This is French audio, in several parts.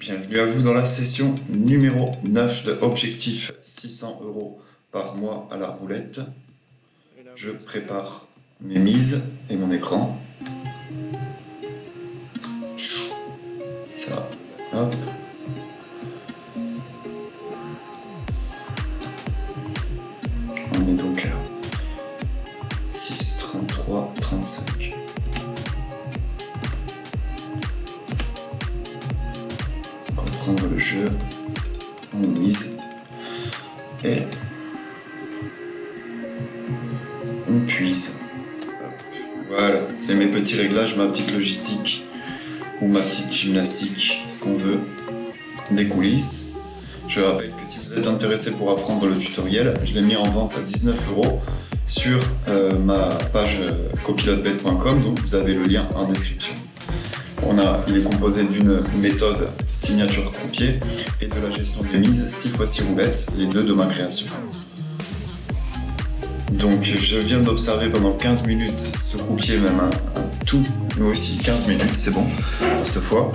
Bienvenue à vous dans la session numéro 9 de Objectif 600 € par mois à la roulette. Je prépare mes mises et mon écran. Ça, hop. On est donc à 6, 33, 35. Prendre le jeu, on mise et on puise. Hop. Voilà, c'est mes petits réglages, ma petite logistique ou ma petite gymnastique, ce qu'on veut, des coulisses. Je rappelle que si vous êtes intéressé pour apprendre le tutoriel, je l'ai mis en vente à 19 € sur ma page copilotebet.com, donc vous avez le lien en description. Il est composé d'une méthode signature croupier et de la gestion des mises 6x6 roulettes, les deux de ma création. Donc je viens d'observer pendant 15 minutes ce croupier, même un tout, nous aussi 15 minutes, c'est bon, cette fois.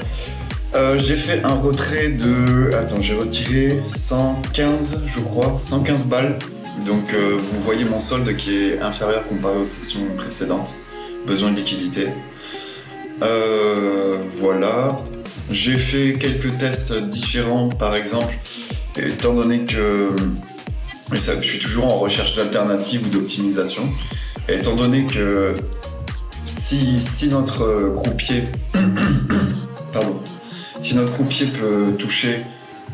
J'ai fait un retrait de... Attends, j'ai retiré 115, je crois, 115 balles. Donc vous voyez mon solde qui est inférieur comparé aux sessions précédentes. Besoin de liquidité. Voilà, j'ai fait quelques tests différents, par exemple, étant donné que je suis toujours en recherche d'alternatives ou d'optimisation, étant donné que si notre croupier si notre croupier peut toucher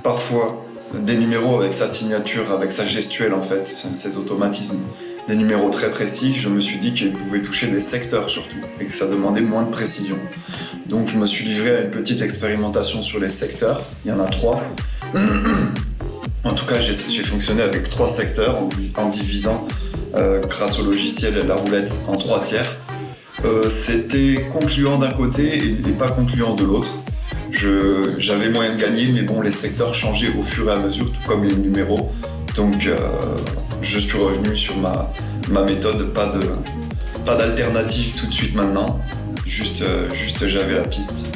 parfois des numéros avec sa signature, avec sa gestuelle en fait, ses automatismes, des numéros très précis, je me suis dit qu'il pouvait toucher des secteurs surtout, et que ça demandait moins de précision. Donc je me suis livré à une petite expérimentation sur les secteurs, il y en a 3. En tout cas, j'ai fonctionné avec 3 secteurs en divisant, grâce au logiciel, la roulette en 3 tiers. C'était concluant d'un côté et pas concluant de l'autre. J'avais moyen de gagner, mais bon, les secteurs changeaient au fur et à mesure, tout comme les numéros. Donc je suis revenu sur ma méthode, pas d'alternative tout de suite maintenant, juste j'avais la piste.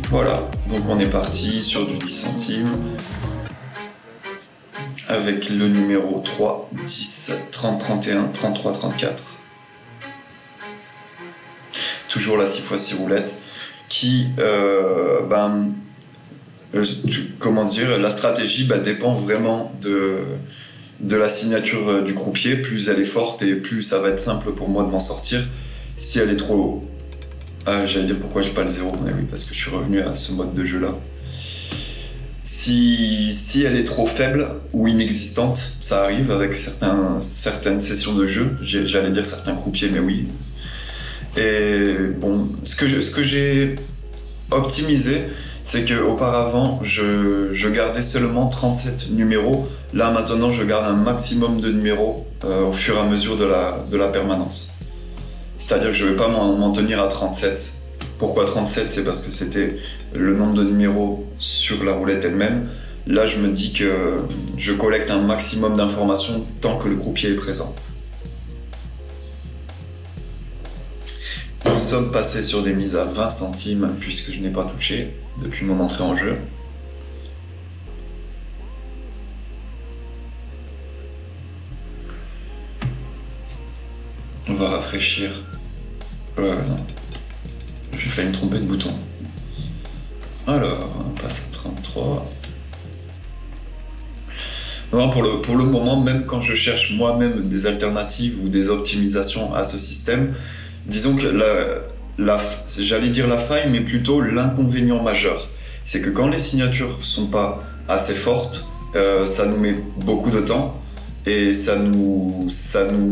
Voilà, donc on est parti sur du 10 centimes avec le numéro 3, 10, 30, 31, 33, 34. Toujours la 6x6 roulette qui, comment dire, la stratégie dépend vraiment de la signature du croupier. Plus elle est forte et plus ça va être simple pour moi de m'en sortir. Si elle est trop... j'allais dire pourquoi j'ai pas le 0, mais oui, parce que je suis revenu à ce mode de jeu là. Si elle est trop faible ou inexistante, ça arrive avec certaines sessions de jeu, j'allais dire certains croupiers, mais oui. Et bon, ce que j'ai optimisé, c'est qu'auparavant, je gardais seulement 37 numéros. Là, maintenant, je garde un maximum de numéros au fur et à mesure de la permanence. C'est-à-dire que je ne vais pas m'en tenir à 37. Pourquoi 37? C'est parce que c'était le nombre de numéros sur la roulette elle-même. Là, je me dis que je collecte un maximum d'informations tant que le croupier est présent. Nous sommes passés sur des mises à 20 centimes puisque je n'ai pas touché depuis mon entrée en jeu. On va rafraîchir. Non. J'ai failli me tromper de bouton. Alors, on passe à 33. Non, pour le moment, même quand je cherche moi-même des alternatives ou des optimisations à ce système, disons que j'allais dire la faille, mais plutôt l'inconvénient majeur, c'est que quand les signatures sont pas assez fortes, ça nous met beaucoup de temps et ça nous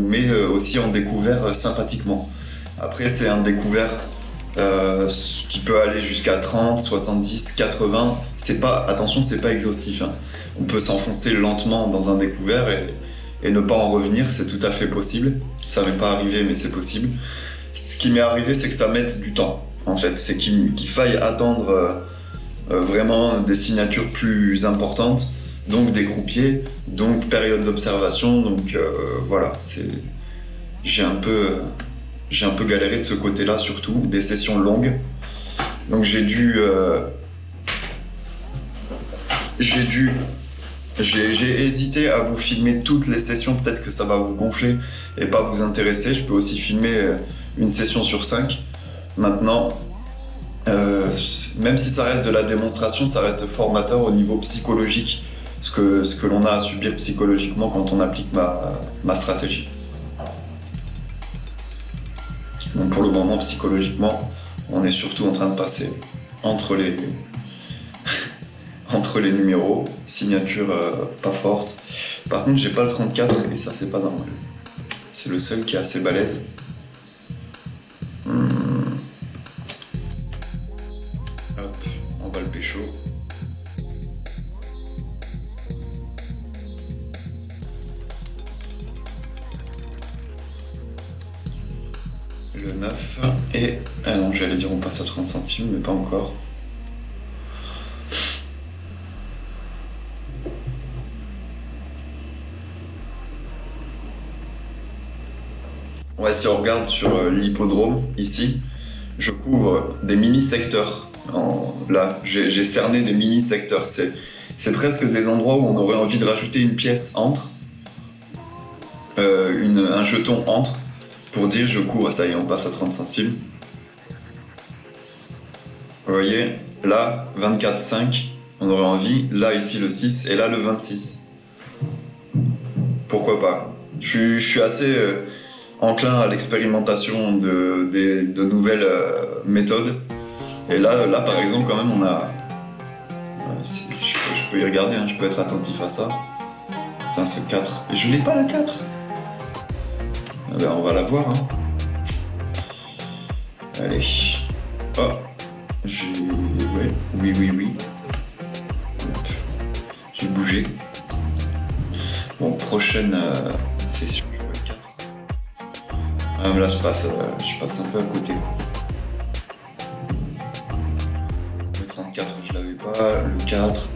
met aussi en découvert sympathiquement. Après, c'est un découvert qui peut aller jusqu'à 30, 70, 80. Attention, c'est pas exhaustif, hein. On peut s'enfoncer lentement dans un découvert et ne pas en revenir, c'est tout à fait possible. Ça m'est pas arrivé, mais c'est possible. Ce qui m'est arrivé, c'est que ça mette du temps, en fait. C'est qu'il faille attendre vraiment des signatures plus importantes, donc des croupiers, donc période d'observation. Donc voilà, j'ai un peu galéré de ce côté-là, surtout, des sessions longues. Donc j'ai dû J'ai hésité à vous filmer toutes les sessions, peut-être que ça va vous gonfler et pas vous intéresser. Je peux aussi filmer une session sur 5. Maintenant, même si ça reste de la démonstration, ça reste formateur au niveau psychologique, ce que l'on a à subir psychologiquement quand on applique ma stratégie. Donc pour le moment, psychologiquement, on est surtout en train de passer entre les numéros, signature pas forte. Par contre, j'ai pas le 34 et ça, c'est pas normal. C'est le seul qui est assez balèze. Hop, on va le pécho. Le 9 et... Ah non, j'allais dire on passe à 30 centimes, mais pas encore. Ouais, si on regarde sur l'hippodrome, ici, je couvre des mini-secteurs. Là, j'ai cerné des mini-secteurs. C'est presque des endroits où on aurait envie de rajouter une pièce entre, un jeton entre, pour dire je couvre. Ça y est, on passe à 30 centimes. Vous voyez, là, 24,5, on aurait envie. Là, ici, le 6, et là, le 26. Pourquoi pas? Je suis assez... enclin à l'expérimentation de nouvelles méthodes. Et là, par exemple, quand même, on a... je peux y regarder, hein, je peux être attentif à ça. Putain, ce 4. Et je l'ai pas, la 4. Ah ben, on va la voir. Hein. Allez. Oh. Ouais. Oui. Hop. J'ai bougé. Bon, prochaine session. Là, je passe un peu à côté. Le 34, je l'avais pas. Le 4,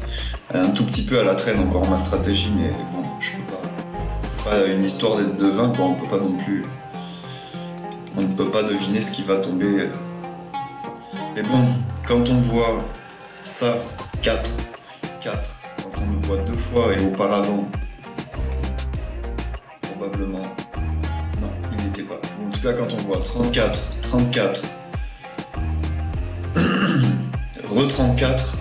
un tout petit peu à la traîne encore ma stratégie, mais bon, je peux pas. C'est pas une histoire d'être devin, quoi. On peut pas non plus. On ne peut pas deviner ce qui va tomber. Mais bon, quand on voit ça, 4, quand on le voit 2 fois et auparavant, probablement. En tout cas, quand on voit 34, re-34,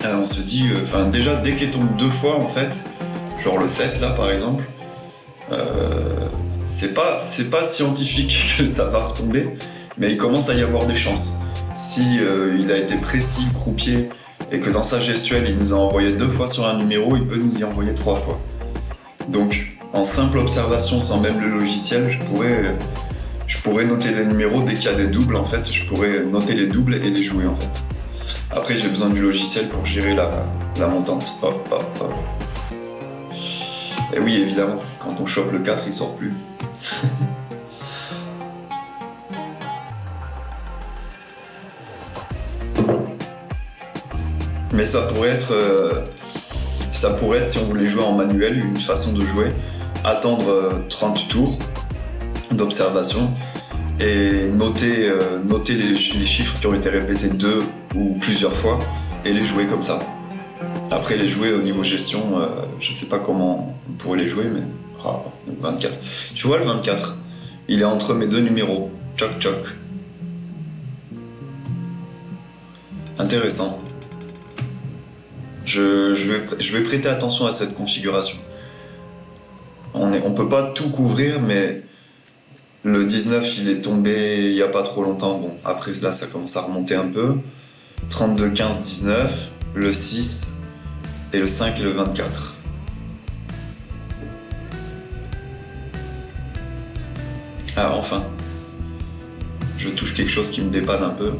on se dit, déjà dès qu'elle tombe 2 fois en fait, genre le 7 là par exemple, c'est pas scientifique que ça va retomber, mais il commence à y avoir des chances. Si il a été précis, le croupier, et que dans sa gestuelle il nous a envoyé 2 fois sur un numéro, il peut nous y envoyer 3 fois. Donc en simple observation, sans même le logiciel, je pourrais noter les numéros dès qu'il y a des doubles en fait, je pourrais noter les doubles et les jouer en fait. Après j'ai besoin du logiciel pour gérer la montante. Hop. Et oui évidemment, quand on chope le 4 il sort plus. Mais ça pourrait être, si on voulait jouer en manuel, une façon de jouer, attendre 30 tours d'observation et noter les chiffres qui ont été répétés 2 ou plusieurs fois et les jouer comme ça. Après les jouer au niveau gestion, je sais pas comment on pourrait les jouer, mais 24. Tu vois le 24, il est entre mes 2 numéros. Choc. Intéressant. Je vais prêter attention à cette configuration. On peut pas tout couvrir, mais le 19 il est tombé il y a pas trop longtemps. Bon, après là ça commence à remonter un peu. 32, 15, 19, le 6 et le 5 et le 24. Ah enfin, je touche quelque chose qui me dépanne un peu.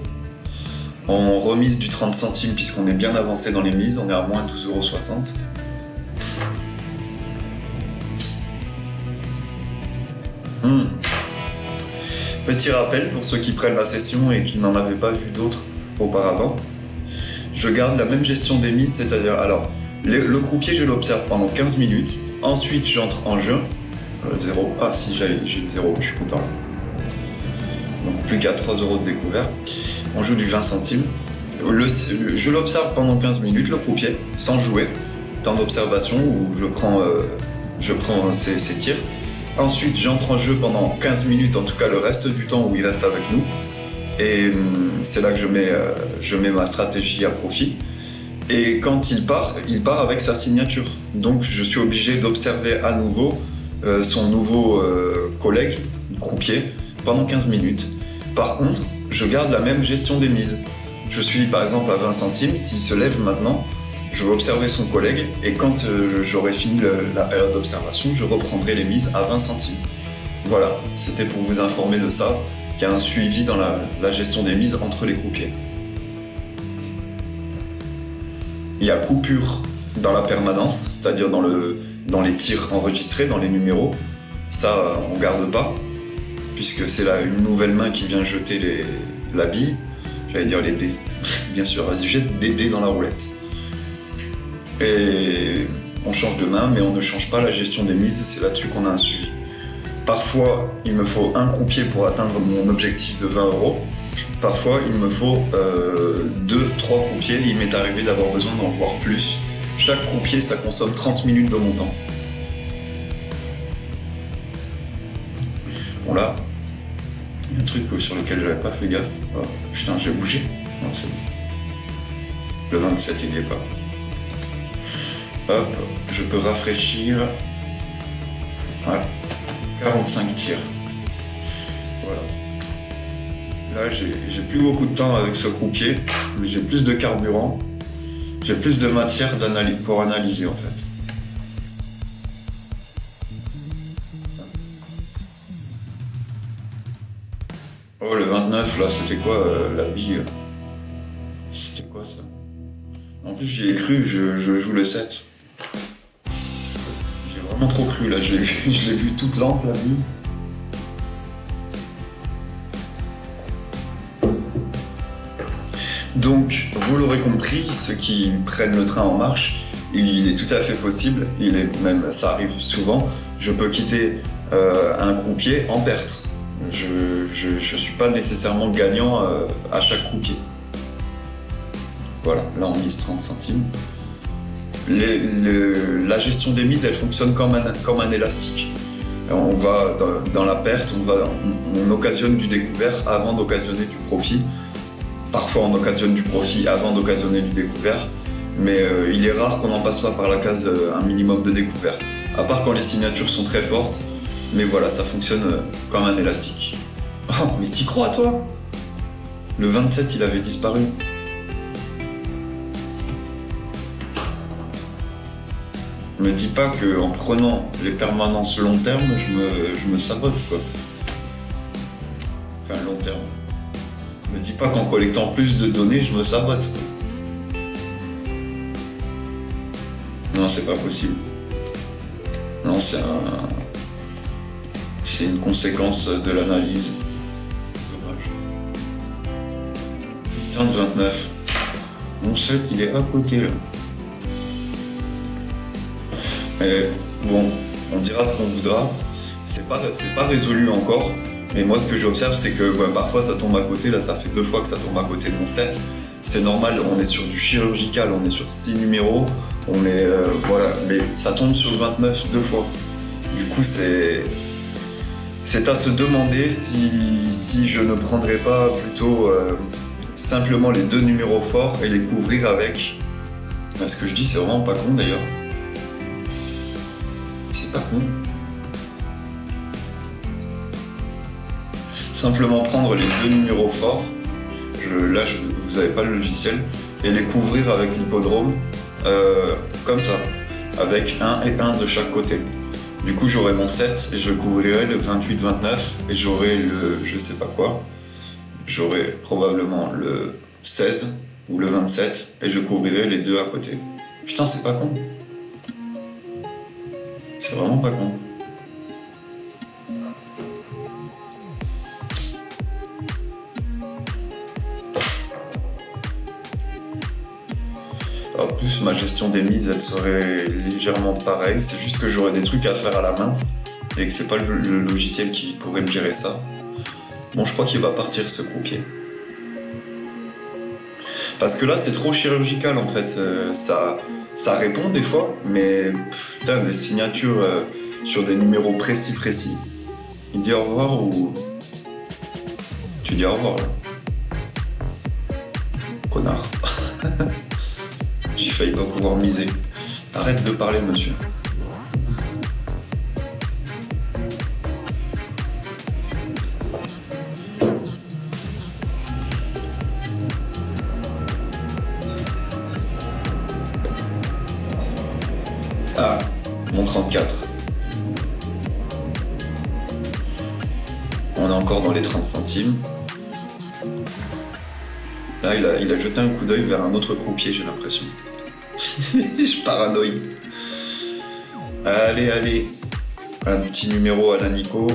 On remise du 30 centimes puisqu'on est bien avancé dans les mises, on est à moins 12,60 €. Petit rappel pour ceux qui prennent la session et qui n'en avaient pas vu d'autres auparavant. Je garde la même gestion des mises, c'est-à-dire, alors, le croupier je l'observe pendant 15 minutes, ensuite j'entre en jeu, le 0, ah si j'ai le 0, je suis content là. Donc plus qu'à 3 € de découvert. On joue du 20 centimes. Je l'observe pendant 15 minutes, le croupier, sans jouer, temps d'observation où je prends ses tirs. Ensuite, j'entre en jeu pendant 15 minutes, en tout cas le reste du temps où il reste avec nous. Et c'est là que je mets ma stratégie à profit. Et quand il part avec sa signature. Donc je suis obligé d'observer à nouveau son nouveau collègue, croupier, pendant 15 minutes. Par contre, je garde la même gestion des mises. Je suis par exemple à 20 centimes, s'il se lève maintenant, je vais observer son collègue et quand j'aurai fini la période d'observation, je reprendrai les mises à 20 centimes. Voilà, c'était pour vous informer de ça, qu'il y a un suivi dans la gestion des mises entre les croupiers. Il y a coupure dans la permanence, c'est-à-dire dans les tirs enregistrés, dans les numéros. Ça, on garde pas, puisque c'est là une nouvelle main qui vient jeter la bille. J'allais dire les dés. Bien sûr, vas-y, jette des dés dans la roulette. Et on change de main, mais on ne change pas la gestion des mises, c'est là-dessus qu'on a un suivi. Parfois, il me faut un croupier pour atteindre mon objectif de 20 €. Parfois, il me faut 2-3 croupiers. Il m'est arrivé d'avoir besoin d'en voir plus. Chaque croupier, ça consomme 30 minutes de mon temps. Bon là, il y a un truc sur lequel j'avais pas fait gaffe. Oh, putain, j'ai bougé. Non, c'est bon. Le 27, il n'y est pas. Hop, je peux rafraîchir. Voilà. 45 tirs. Voilà. Là, j'ai plus beaucoup de temps avec ce croupier, mais j'ai plus de carburant. J'ai plus de matière pour analyser en fait. Oh, le 29, là, c'était quoi la bille? C'était quoi ça? En plus, j'y ai cru, je joue le 7. J'ai vraiment trop cru, là, je l'ai vu toute lampe, la bille. Donc, vous l'aurez compris, ceux qui prennent le train en marche, il est tout à fait possible, ça arrive souvent, je peux quitter un croupier en perte. Je ne suis pas nécessairement gagnant à chaque croupier. Voilà, là on mise 30 centimes. La gestion des mises, elle fonctionne comme un élastique. On va dans la perte, on occasionne du découvert avant d'occasionner du profit. Parfois on occasionne du profit avant d'occasionner du découvert, mais il est rare qu'on n'en passe pas par la case un minimum de découvert. À part quand les signatures sont très fortes, mais voilà, ça fonctionne comme un élastique. Oh, mais t'y crois toi? Le 27, il avait disparu. Me dis pas qu'en prenant les permanences long terme, je me sabote quoi. Enfin long terme. Me dis pas qu'en collectant plus de données, je me sabote. Non, c'est pas possible. Non, c'est une conséquence de l'analyse. Dommage. Putain de 29. Mon 7, il est à côté là. Mais bon, on dira ce qu'on voudra. C'est pas résolu encore. Mais moi, ce que j'observe, c'est que parfois ça tombe à côté. Là, ça fait 2 fois que ça tombe à côté de mon 7. C'est normal, on est sur du chirurgical, on est sur 6 numéros. On est. Voilà. Mais ça tombe sur le 29 2 fois. Du coup, c'est à se demander si je ne prendrais pas plutôt simplement les 2 numéros forts et les couvrir avec. Ce que je dis, c'est vraiment pas con d'ailleurs. C'est pas con. Simplement prendre les 2 numéros forts, là vous n'avez pas le logiciel, et les couvrir avec l'hippodrome, comme ça, avec 1 et 1 de chaque côté. Du coup j'aurai mon 7 et je couvrirai le 28-29 et j'aurai le je sais pas quoi, j'aurai probablement le 16 ou le 27 et je couvrirai les 2 à côté. Putain, c'est pas con. C'est vraiment pas con. En plus, ma gestion des mises, elle serait légèrement pareille. C'est juste que j'aurais des trucs à faire à la main et que c'est pas le logiciel qui pourrait me gérer ça. Bon, je crois qu'il va partir ce croupier. Parce que là, c'est trop chirurgical en fait. Ça répond des fois, mais putain, des signatures sur des numéros précis. Il dit au revoir ou. Tu dis au revoir là. Connard. J'ai failli pas pouvoir miser. Arrête de parler, monsieur. Ah, mon 34. On est encore dans les 30 centimes. Là, il a jeté un coup d'œil vers un autre croupier, j'ai l'impression. Je paranoïe. Allez. Un petit numéro à la Nico.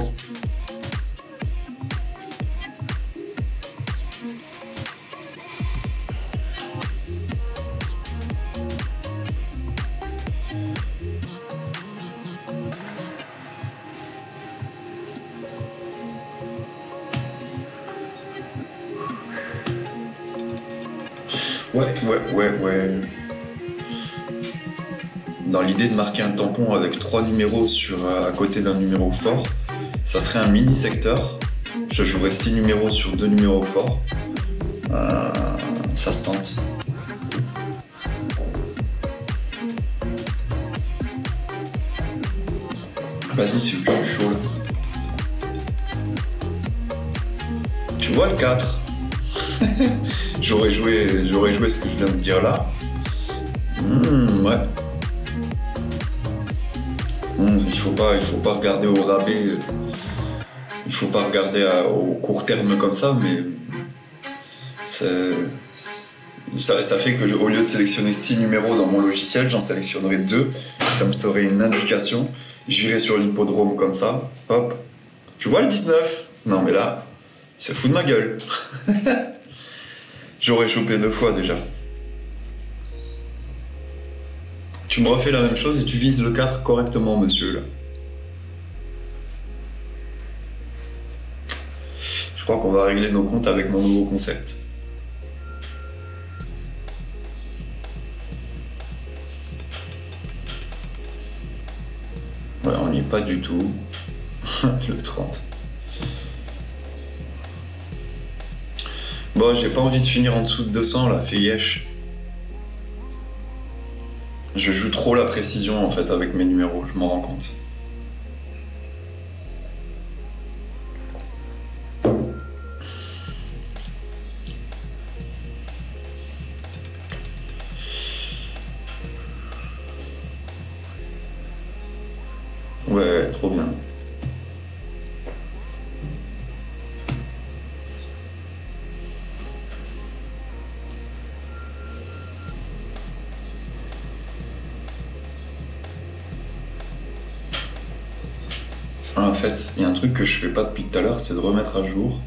Ouais. Dans l'idée de marquer un tampon avec 3 numéros à côté d'un numéro fort, ça serait un mini secteur. Je jouerais 6 numéros sur 2 numéros forts. Ça se tente. Vas-y, je suis chaud là. Tu vois le 4. J'aurais joué ce que je viens de dire là. Ouais. Il faut pas regarder au rabais. Il faut pas regarder au court terme comme ça, mais ça fait que au lieu de sélectionner 6 numéros dans mon logiciel, j'en sélectionnerai 2. Ça me serait une indication. J'irai sur l'hippodrome comme ça. Hop. Tu vois le 19 ? Non mais là, il se fout de ma gueule. J'aurais chopé 2 fois déjà. Tu me refais la même chose et tu vises le 4 correctement, monsieur, là. Je crois qu'on va régler nos comptes avec mon nouveau concept. Ouais, on n'y est pas du tout. Le 30. Bon, j'ai pas envie de finir en dessous de 200 là, fais yesh. Je joue trop la précision en fait avec mes numéros, je m'en rends compte. Ouais, trop bien. En fait, il y a un truc que je fais pas depuis tout à l'heure, c'est de remettre à jour.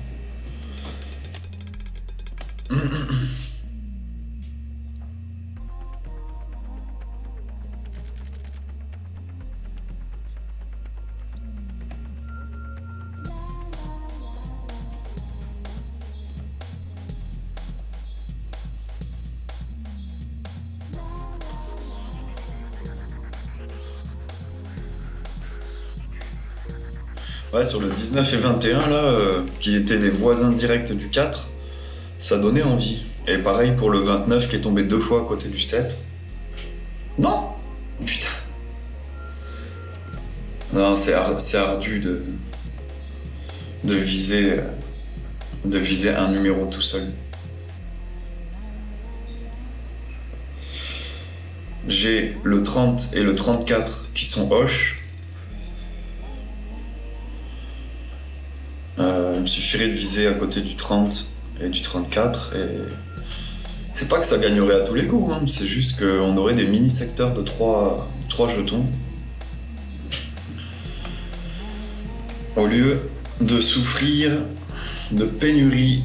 Ouais, sur le 19 et 21, là, qui étaient les voisins directs du 4, ça donnait envie. Et pareil pour le 29 qui est tombé 2 fois à côté du 7. Non! Putain. Non, c'est ardu de viser un numéro tout seul. J'ai le 30 et le 34 qui sont hoches. Il me suffirait de viser à côté du 30 et du 34 et c'est pas que ça gagnerait à tous les coups, hein, c'est juste qu'on aurait des mini-secteurs de 3 jetons au lieu de souffrir de pénurie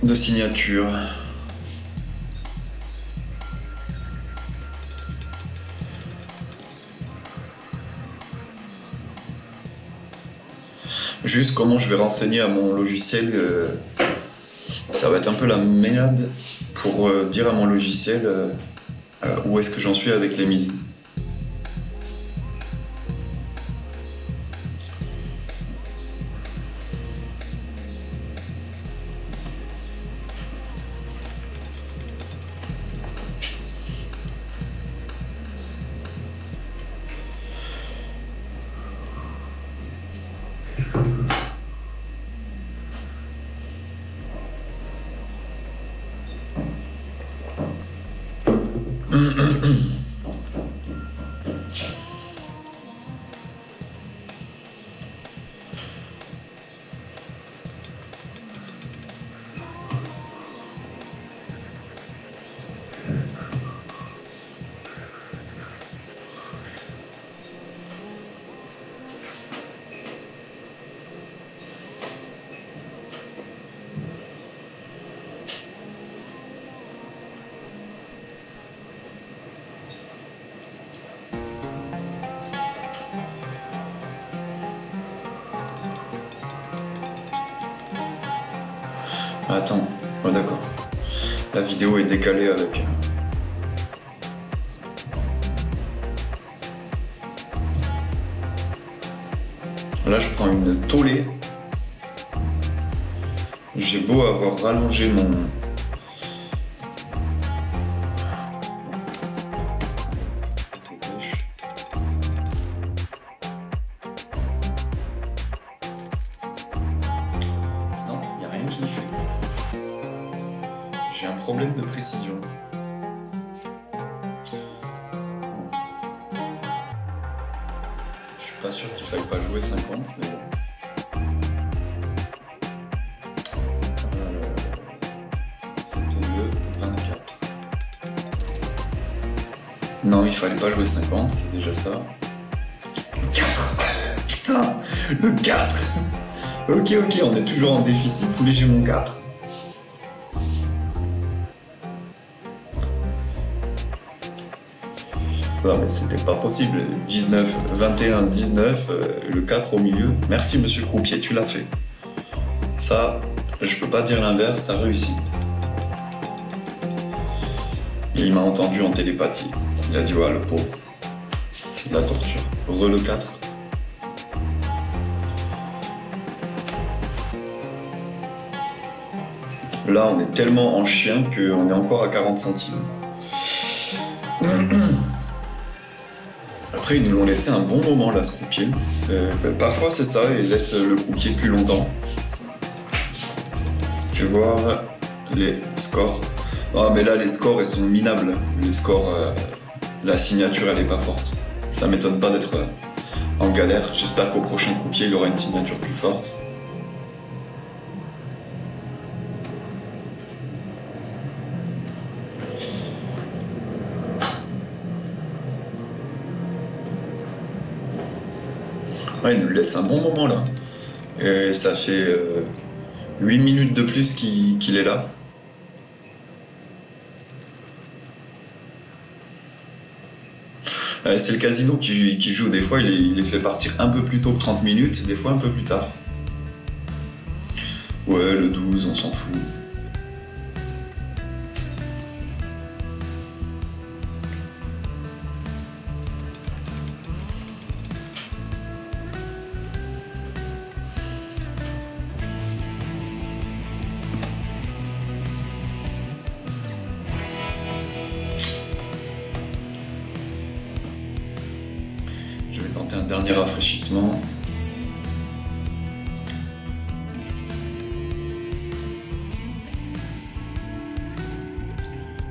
de signatures. Juste comment je vais renseigner à mon logiciel, ça va être un peu la merde pour dire à mon logiciel où est-ce que j'en suis avec les mises. Attends, oh, d'accord. La vidéo est décalée avec. Là, je prends une tollée. J'ai beau avoir rallongé mon. Non, il n'y a rien qui y fait. J'ai un problème de précision. Je suis pas sûr qu'il faille pas jouer 50, mais bon. C'était le 24. Non, il fallait pas jouer 50, c'est déjà ça. 4. Putain, le 4. Ok, on est toujours en déficit, mais j'ai mon 4. Non mais c'était pas possible, 19, 21, 19, le 4 au milieu. Merci monsieur le croupier, tu l'as fait. Ça, je peux pas dire l'inverse, t'as réussi. Et il m'a entendu en télépathie. Il a dit ouais le pauvre, c'est de la torture. Le 4. Là on est tellement en chien qu'on est encore à 40 centimes. Après, ils nous l'ont laissé un bon moment là, ce croupier. Parfois, c'est ça, ils laissent le croupier plus longtemps. Tu vois les scores. Ah, mais là, les scores, ils sont minables. Les scores, la signature, elle est pas forte. Ça m'étonne pas d'être en galère. J'espère qu'au prochain croupier, il aura une signature plus forte. Ouais, il nous laisse un bon moment là. Et ça fait 8 minutes de plus qu'il est là. C'est le casino qui joue. Des fois, il les fait partir un peu plus tôt que 30 minutes, des fois un peu plus tard. Ouais, le 12, on s'en fout. Je vais tenter un dernier rafraîchissement.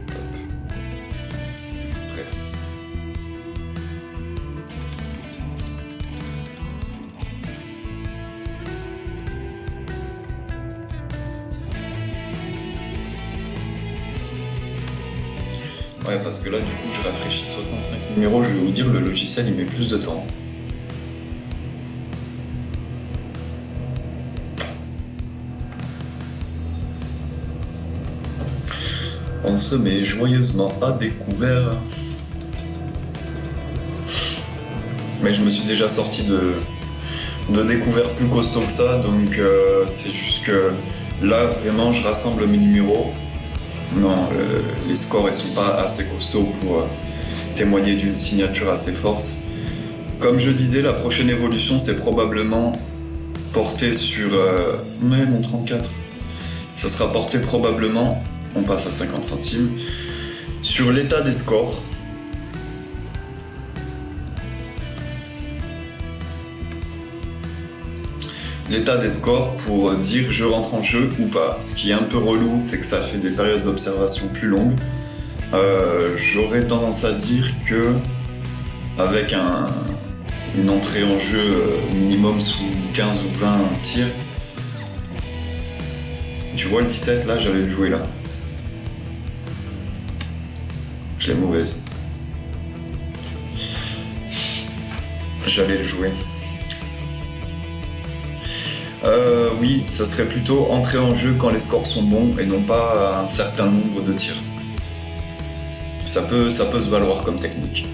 Hop. Express. Ouais, parce que là, du coup, je rafraîchis 65 numéros, je vais vous dire, le logiciel, il met plus de temps. On se met joyeusement à découvert. Mais je me suis déjà sorti de découvert plus costaud que ça, donc c'est juste que là, vraiment, je rassemble mes numéros. Non, les scores ne sont pas assez costauds pour témoigner d'une signature assez forte. Comme je disais, la prochaine évolution, c'est probablement porté sur... mais mon 34. Ça sera porté probablement, on passe à 50 centimes, sur l'état des scores. L'état des scores pour dire je rentre en jeu ou pas. Ce qui est un peu relou, c'est que ça fait des périodes d'observation plus longues. J'aurais tendance à dire que avec une entrée en jeu minimum sous 15 ou 20 tirs, tu vois le 17 là, j'allais le jouer là. Je l'ai mauvaise. J'allais le jouer. Oui, ça serait plutôt entrer en jeu quand les scores sont bons et non pas un certain nombre de tirs. Ça peut se valoir comme technique.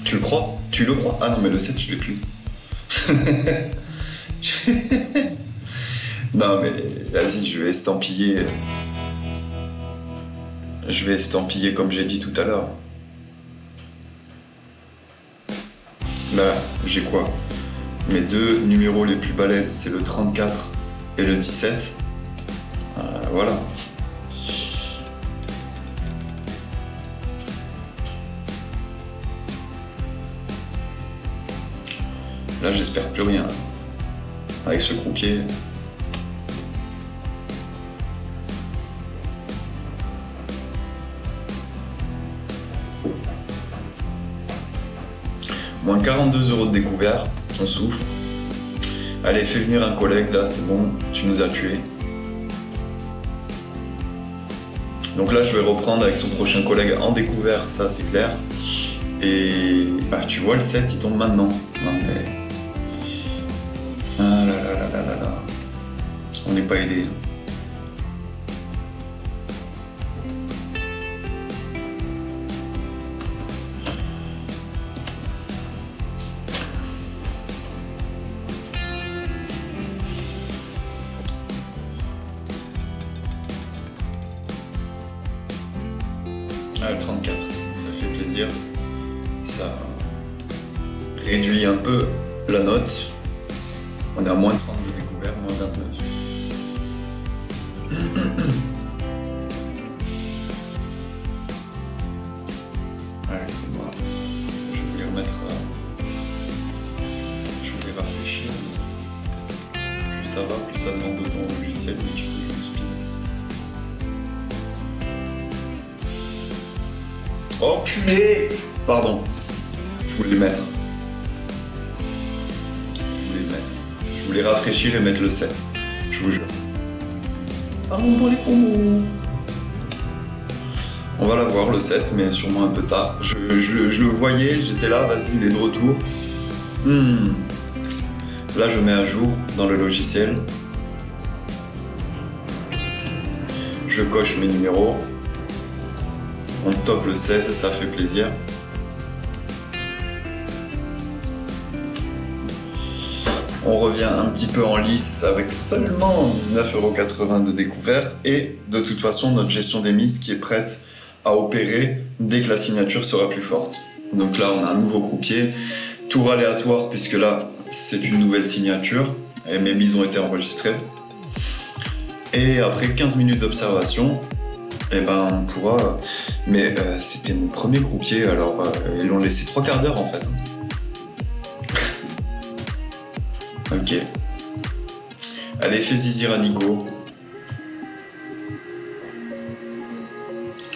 Tu le crois? Tu le crois? Ah non, mais le 7, je l'ai plus. Non, mais vas-y, je vais estampiller. Je vais estampiller comme j'ai dit tout à l'heure. Là, j'ai quoi? Mes deux numéros les plus balèzes, c'est le 34 et le 17. Voilà. Là, j'espère plus rien. Avec ce croupier. Moins 42 € de découvert, on souffre. Allez, fais venir un collègue, là, c'est bon, tu nous as tués. Donc là, je vais reprendre avec son prochain collègue en découvert, ça c'est clair. Et bah, tu vois, le 7, il tombe maintenant. Non, mais... Ah là là là là là là. On n'est pas aidé. Ah, le 34, ça fait plaisir. Ça réduit un peu la note. On est à moins 30 de découvert, moins 29. Allez, moi, je voulais remettre... je voulais rafraîchir. Plus ça va, plus ça demande de temps au logiciel, mais il faut jouer le speed. Oh culé! Pardon. Je voulais le mettre. Je voulais rafraîchir et mettre le 7. Je vous jure. Pardon pour les combos. On va l'avoir le 7, mais sûrement un peu tard. Je le voyais, j'étais là, vas-y, il est de retour. Là, je mets à jour dans le logiciel. Je coche mes numéros. On top le 16, ça fait plaisir. On revient un petit peu en lice avec seulement 19,80 € de découvert et de toute façon notre gestion des mises qui est prête à opérer dès que la signature sera plus forte. Donc là on a un nouveau croupier, tour aléatoire puisque là c'est une nouvelle signature et mes mises ont été enregistrées. Et après 15 minutes d'observation, eh ben on pourra... Mais c'était mon premier croupier, alors ils l'ont laissé 3 quarts d'heure en fait. Ok. Allez, fais zizir à Nico.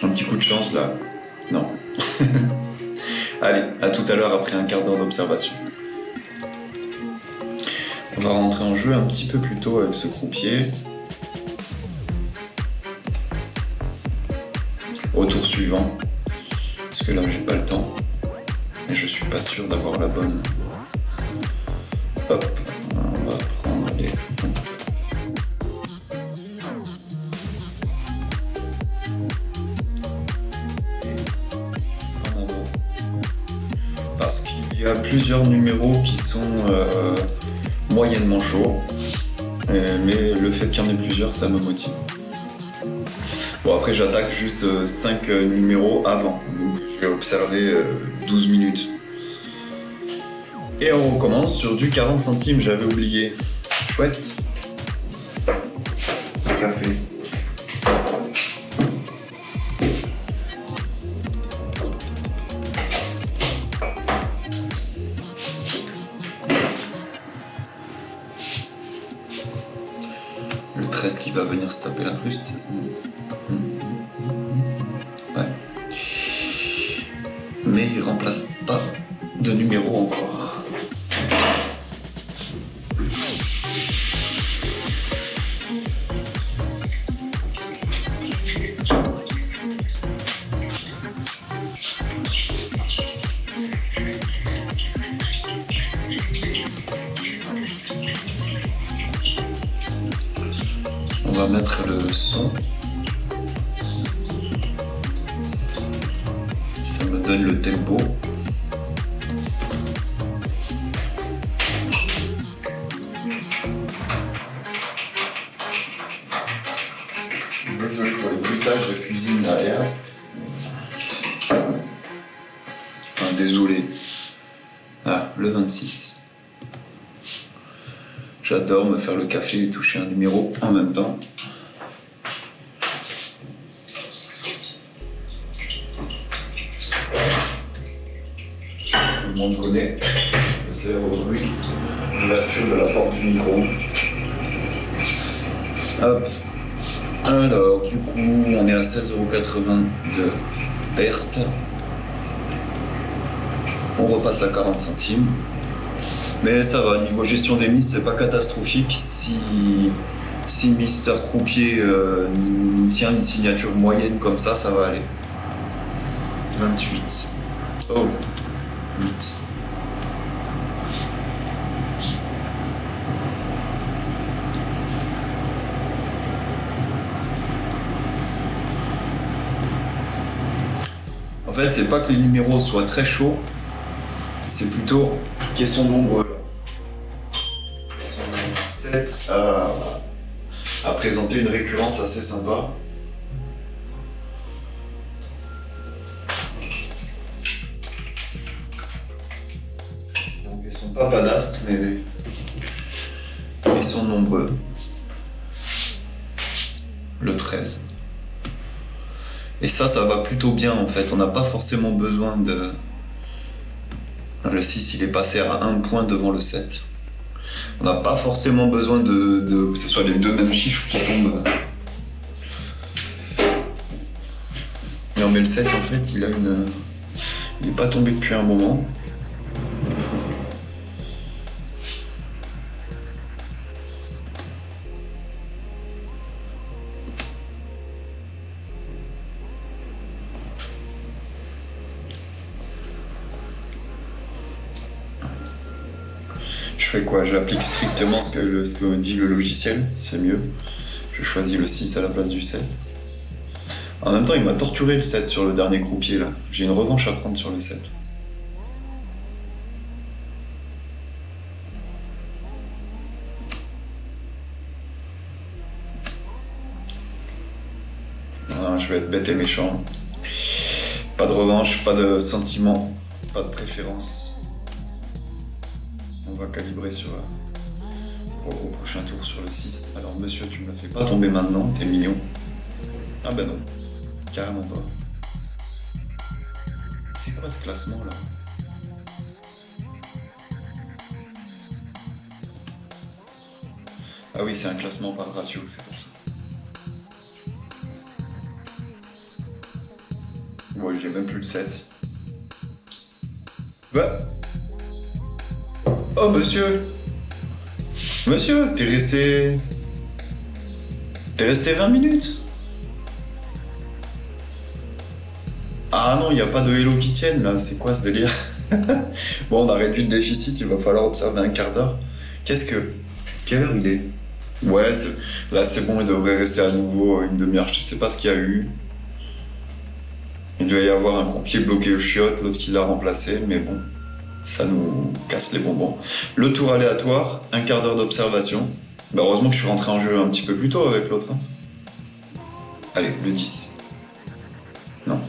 Un petit coup de chance là. Non. Allez, à tout à l'heure après un quart d'heure d'observation. On va rentrer en jeu un petit peu plus tôt avec ce croupier. Au tour suivant. Parce que là j'ai pas le temps. Et je suis pas sûr d'avoir la bonne. Hop. On va prendre les... En avant. Parce qu'il y a plusieurs numéros qui sont moyennement chauds. Mais le fait qu'il y en ait plusieurs, ça me motive. Bon, après, j'attaque juste 5 numéros avant. Donc, j'ai observé 12 minutes. Et on recommence sur du 40 centimes, j'avais oublié. Chouette. Café. Le 13 qui va venir se taper l'incruste. Ouais. Mais il remplace pas de numéro encore. On va mettre le son. Ça me donne le tempo. Désolé pour les bruitages de cuisine derrière. Enfin, désolé. Ah, le 26. J'adore me faire le café et toucher un numéro en même temps. Tout le monde connaît le célèbre bruit d'ouverture de la porte du micro. Hop. Alors, du coup, on est à 16,80 € de perte. On repasse à 40 centimes. Mais ça va, niveau gestion des mises, c'est pas catastrophique. Si Mister Croupier nous tient une signature moyenne comme ça va aller. 28. Oh, 8. En fait, c'est pas que les numéros soient très chauds, c'est plutôt qu'ils sont nombreux. Ils sont 7 à présenter une récurrence assez sympa. Donc ils sont pas badass, mais ils sont nombreux. Le 13. Et ça va plutôt bien en fait. On n'a pas forcément besoin de... Le 6, il est passé à 1 point devant le 7. On n'a pas forcément besoin que ce soit les deux mêmes chiffres qui tombent. Non mais le 7 en fait, il n'est pas tombé depuis un moment. Je fais quoi? J'applique strictement ce que me dit le logiciel, c'est mieux. Je choisis le 6 à la place du 7. En même temps, il m'a torturé le 7 sur le dernier croupier là. J'ai une revanche à prendre sur le 7. Ah, je vais être bête et méchant. Pas de revanche, pas de sentiment, pas de préférence. On va calibrer au prochain tour sur le 6. Alors monsieur, tu me la fais pas tomber maintenant, t'es mignon. Ah ben non, carrément pas. C'est quoi ce classement là? Ah oui, c'est un classement par ratio, c'est pour ça. Ouais, j'ai même plus le 7. Bah. Oh monsieur! Monsieur, t'es resté 20 minutes? Ah non, il n'y a pas de hello qui tienne là, c'est quoi ce délire? Bon, on a réduit le déficit, il va falloir observer un quart d'heure. Quelle heure il est? Ouais, là c'est bon, il devrait rester à nouveau une demi-heure, je sais pas ce qu'il y a eu. Il devait y avoir un croupier bloqué au chiottes, l'autre qui l'a remplacé, mais bon, ça nous casse les bonbons. Le tour aléatoire, un quart d'heure d'observation. Bah heureusement que je suis rentré en jeu un petit peu plus tôt avec l'autre. Hein. Allez, le 10. Non.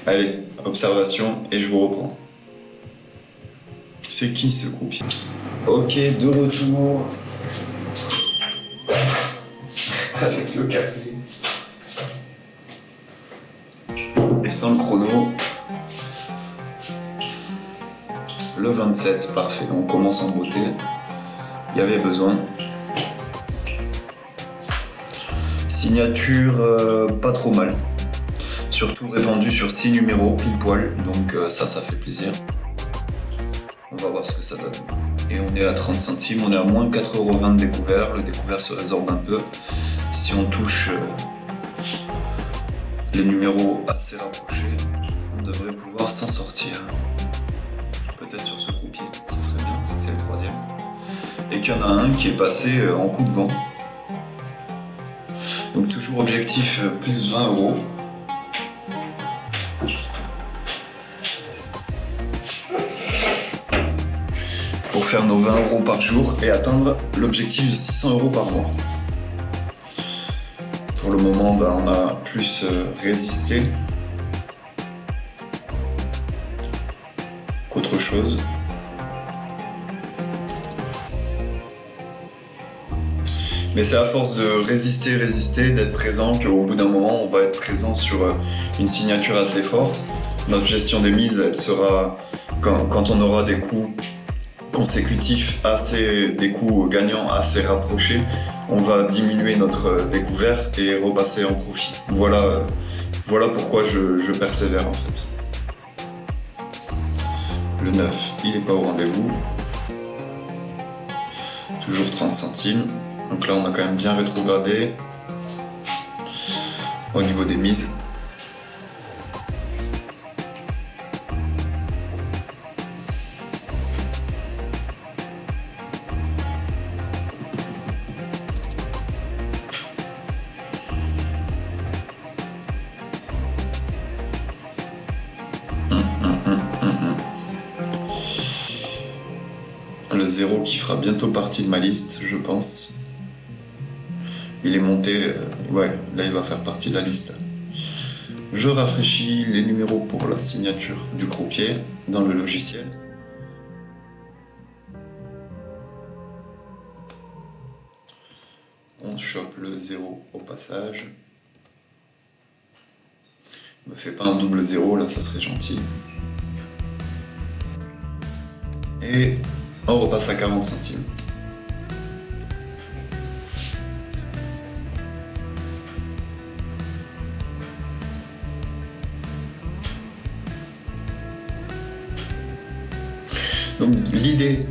Allez, observation, et je vous reprends. C'est qui ce croupier? Ok, de retour. Avec le café. Et sans le chrono. Le 27, parfait. On commence en beauté. Il y avait besoin. Signature pas trop mal. Surtout répandue sur 6 numéros, pile poil. Donc ça fait plaisir. On va voir ce que ça donne. Et on est à 30 centimes, on est à moins 4,20€ de découvert. Le découvert se résorbe un peu. Si on touche les numéros assez rapprochés, on devrait pouvoir s'en sortir. Peut-être sur ce croupier, ça serait bien parce que c'est le 3e. Et qu'il y en a un qui est passé en coup de vent. Donc toujours objectif plus 20€. Pour faire nos 20€ par jour et atteindre l'objectif de 600€ par mois. Pour le moment, on a plus résisté qu'autre chose. Mais c'est à force de résister, d'être présent, qu'au bout d'un moment, on va être présent sur une signature assez forte. Notre gestion des mises, elle sera, quand on aura des coups consécutifs, des coups gagnants assez rapprochés, on va diminuer notre découverte et repasser en profit. Voilà pourquoi je persévère en fait. Le 9, il n'est pas au rendez-vous. Toujours 30 centimes. Donc là, on a quand même bien rétrogradé au niveau des mises. Le 0 qui fera bientôt partie de ma liste, je pense. Il est monté, ouais, là il va faire partie de la liste. Je rafraîchis les numéros pour la signature du croupier dans le logiciel. On chope le 0 au passage. Me fais pas un double 0, là ça serait gentil. Et on repasse à 40 centimes. Donc l'idée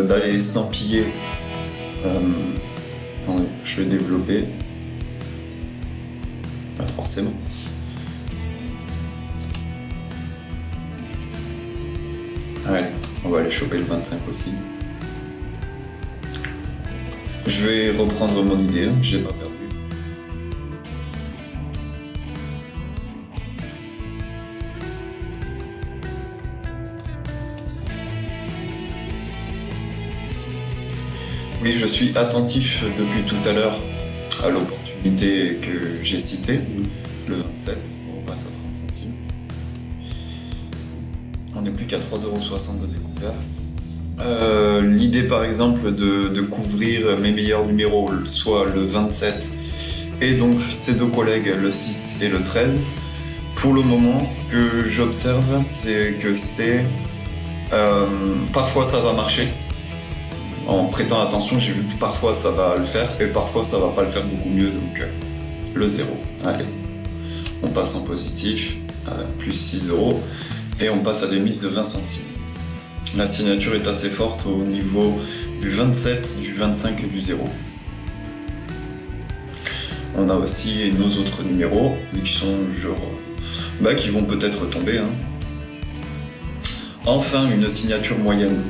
d'aller estampiller, attendez, je vais développer, pas forcément. Allez, on va aller choper le 25 aussi. Je vais reprendre mon idée, je l'ai pas perdu. Oui, je suis attentif depuis tout à l'heure à l'opportunité que j'ai citée, le 27, on passe à 30 centimes. On n'est plus qu'à 3,60€ de découvert. L'idée par exemple de couvrir mes meilleurs numéros, soit le 27 et donc ses deux collègues, le 6 et le 13. Pour le moment, ce que j'observe, c'est que parfois ça va marcher. En prêtant attention, j'ai vu que parfois ça va le faire et parfois ça va pas le faire beaucoup mieux, donc le 0. Allez, on passe en positif, plus 6€ et on passe à des mises de 20 centimes. La signature est assez forte au niveau du 27, du 25 et du 0. On a aussi nos autres numéros, mais qui sont genre, qui vont peut-être tomber. Hein. Enfin, une signature moyenne.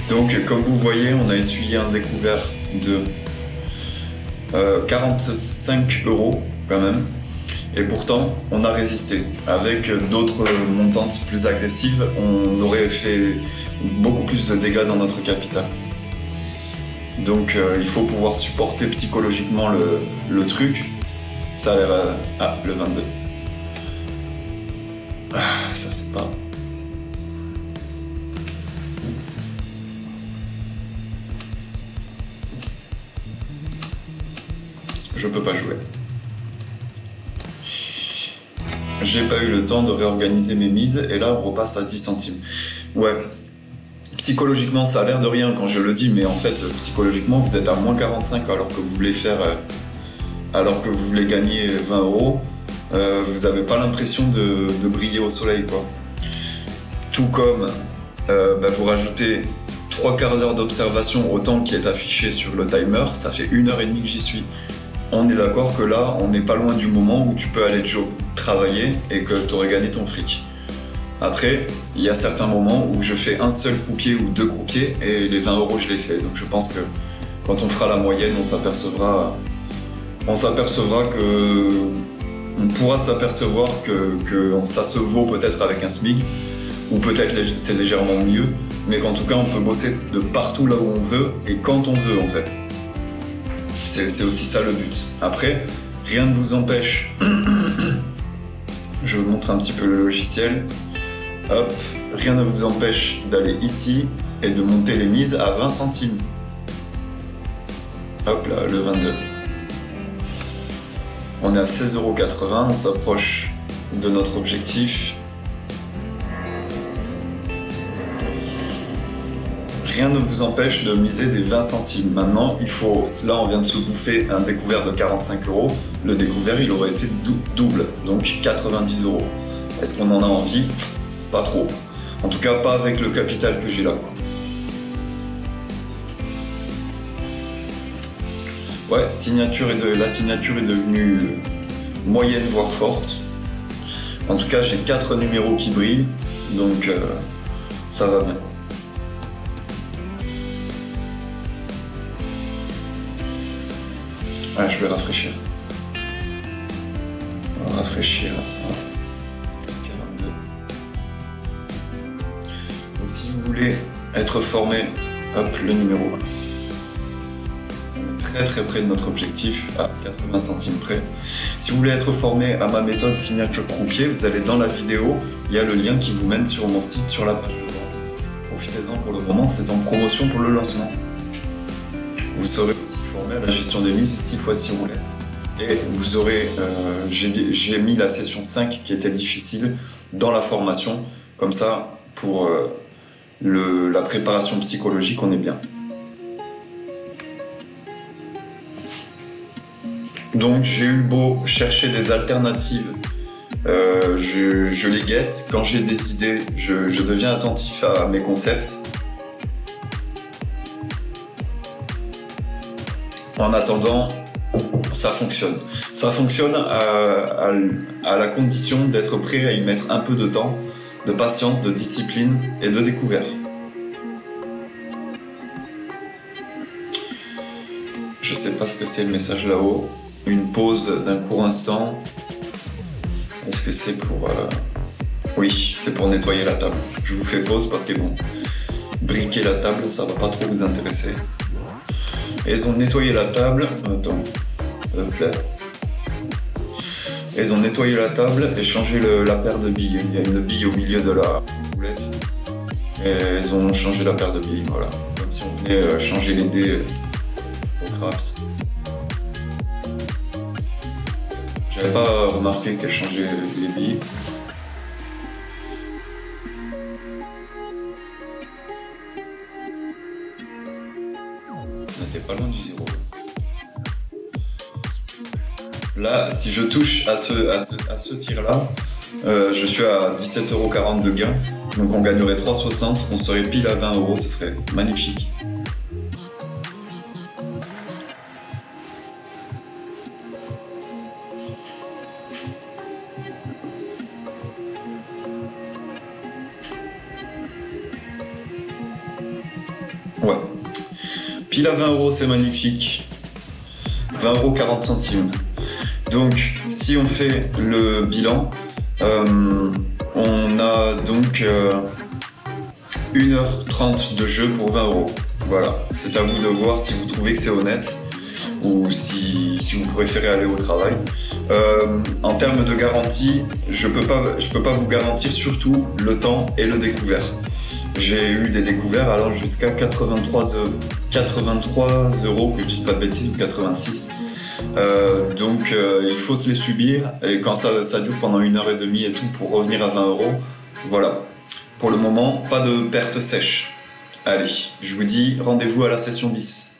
Donc comme vous voyez, on a essuyé un découvert de 45 € quand même. Et pourtant, on a résisté. Avec d'autres montantes plus agressives, on aurait fait beaucoup plus de dégâts dans notre capital. Donc il faut pouvoir supporter psychologiquement le truc. Ça a l'air... Ah, le 22. Ah, ça c'est pas... Je peux pas jouer. J'ai pas eu le temps de réorganiser mes mises et là on repasse à 10 centimes. Ouais, psychologiquement ça a l'air de rien quand je le dis, mais en fait psychologiquement vous êtes à moins 45 alors que vous voulez faire... alors que vous voulez gagner 20 €, vous avez pas l'impression de briller au soleil quoi. Tout comme vous rajoutez 3/4 d'heure d'observation au temps qui est affiché sur le timer, ça fait 1h30 que j'y suis. On est d'accord que là, on n'est pas loin du moment où tu peux aller travailler et que tu aurais gagné ton fric. Après, il y a certains moments où je fais un seul croupier ou 2 croupiers et les 20 € je les fais. Donc je pense que quand on fera la moyenne, on s'apercevra que... On pourra s'apercevoir que ça se vaut peut-être avec un SMIC, ou peut-être c'est légèrement mieux, mais qu'en tout cas on peut bosser de partout là où on veut et quand on veut en fait. C'est aussi ça le but. Après, rien ne vous empêche. Je vous montre un petit peu le logiciel. Hop, rien ne vous empêche d'aller ici et de monter les mises à 20 centimes. Hop là, le 22. On est à 16,80 €, on s'approche de notre objectif. Rien ne vous empêche de miser des 20 centimes. Maintenant, là on vient de se bouffer un découvert de 45 €. Le découvert, il aurait été double, donc 90 €. Est-ce qu'on en a envie? Pas trop. En tout cas, pas avec le capital que j'ai là. Ouais, la signature est devenue moyenne, voire forte. En tout cas, j'ai 4 numéros qui brillent, donc ça va bien. Ouais, je vais rafraîchir. On va rafraîchir. 42. Donc si vous voulez être formé, hop, le numéro 1. On est très très près de notre objectif, à 80 centimes près. Si vous voulez être formé à ma méthode signature croupier, vous allez dans la vidéo, il y a le lien qui vous mène sur mon site, sur la page de vente. Profitez-en pour le moment, c'est en promotion pour le lancement. Vous serez aussi formé à la gestion des mises 6x6 roulettes. Et vous aurez, j'ai mis la session 5 qui était difficile dans la formation. Comme ça, pour la préparation psychologique, on est bien. Donc j'ai eu beau chercher des alternatives, je les guette. Quand j'ai des idées, je deviens attentif à mes concepts. En attendant, ça fonctionne. Ça fonctionne à la condition d'être prêt à y mettre un peu de temps, de patience, de discipline et de découverte. Je sais pas ce que c'est le message là-haut. Une pause d'un court instant. Est-ce que c'est pour... Oui, c'est pour nettoyer la table. Je vous fais pause parce que bon, briquer la table, ça va pas trop vous intéresser. Et ils ont nettoyé la table. Attends. Hop là. Ils ont nettoyé la table et changé la paire de billes. Il y a une bille au milieu de la roulette. Et ils ont changé la paire de billes, voilà. Comme si on venait changer les dés au craps. J'avais pas remarqué qu'elle changeait les billes. On n'était pas loin du zéro. Là, si je touche à ce tir-là, je suis à 17,40 € de gain. Donc on gagnerait 3,60, on serait pile à 20 €, ce serait magnifique. Ouais. Pile à 20 euros, c'est magnifique. 20 euros 40 centimes. Donc, si on fait le bilan, on a donc 1h30 de jeu pour 20 euros. Voilà, c'est à vous de voir si vous trouvez que c'est honnête ou si vous préférez aller au travail. En termes de garantie, je peux pas vous garantir surtout le temps et le découvert. J'ai eu des découverts allant jusqu'à 83 euros, que je dise pas de bêtises, ou 86. Donc il faut se les subir, et quand ça dure pendant 1h30 et tout pour revenir à 20 euros, voilà. Pour le moment, pas de perte sèche. Allez, je vous dis rendez-vous à la session 10.